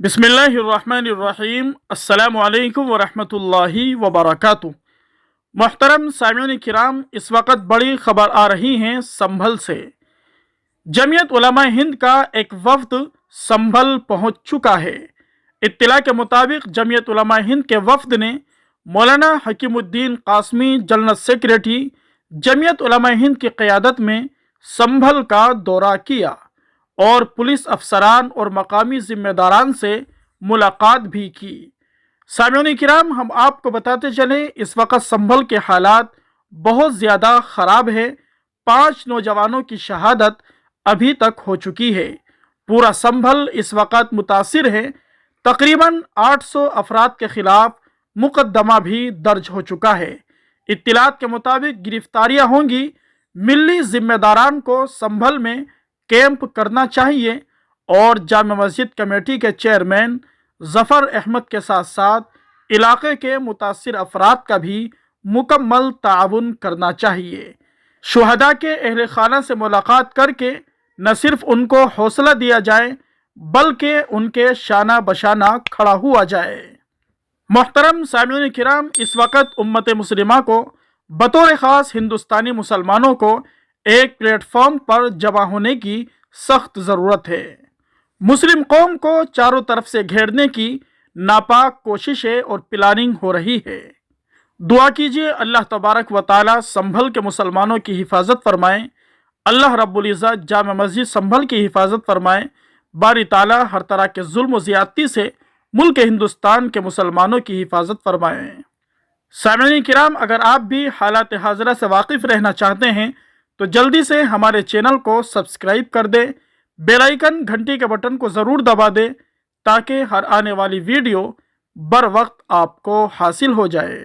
बिस्मिल्लाहिर्रहमानिर्रहीम। अस्सलामु अलैकुम वरहमतुल्लाहि वबरकातुह। मोहतरम सामिईन किराम, इस वक्त बड़ी खबर आ रही हैं संभल से। जमीयत उलमा हिंद का एक वफ्द संभल पहुंच चुका है। इत्तला के मुताबिक जमीयत उलमा हिंद के वफ्द ने मौलाना हकीमुद्दीन कासमी जनरल सेक्रेटरी जमीयत उलमा हिंद की क़यादत में संभल का दौरा किया और पुलिस अफसरान और मकामी जिम्मेदारान से मुलाकात भी की। सामिईन किराम, हम आपको बताते चले, इस वक्त संभल के हालात बहुत ज़्यादा ख़राब है। 5 नौजवानों की शहादत अभी तक हो चुकी है। पूरा संभल इस वक्त मुतासिर है। तकरीबन 800 अफराद के खिलाफ मुकदमा भी दर्ज हो चुका है। इत्तलात के मुताबिक गिरफ्तारियां होंगी। मिली जिम्मेदारान को संभल में कैंप करना चाहिए और जामा मस्जिद कमेटी के चेयरमैन ज़फ़र अहमद के साथ साथ इलाके के मुतासिर अफराद का भी मुकम्मल ताउन करना चाहिए। शुहदा के अहले खाना से मुलाकात करके न सिर्फ उनको हौसला दिया जाए बल्कि उनके शाना बशाना खड़ा हुआ जाए। मोहतरम सामिईन किराम, इस वक्त उम्मत मुस्लिमा को बतौर ख़ास हिंदुस्तानी मुसलमानों को एक प्लेटफॉर्म पर जमा होने की सख्त ज़रूरत है। मुस्लिम कौम को चारों तरफ से घेरने की नापाक कोशिशें और प्लानिंग हो रही है। दुआ कीजिए अल्लाह तबारक व ताला संभल के मुसलमानों की हिफाजत फरमाए। अल्लाह रब्बुल इज़्ज़त जामा मस्जिद संभल की हिफाजत फरमाए। बारी ताला हर तरह के जुल्म व ज़ियादती से मुल्क हिंदुस्तान के मुसलमानों की हिफाजत फरमाए। सामिईन किराम, अगर आप भी हालात हाज़िरा से वाकिफ़ रहना चाहते हैं तो जल्दी से हमारे चैनल को सब्सक्राइब कर दें। बेल आइकन घंटी के बटन को ज़रूर दबा दें ताकि हर आने वाली वीडियो बर वक्त आपको हासिल हो जाए।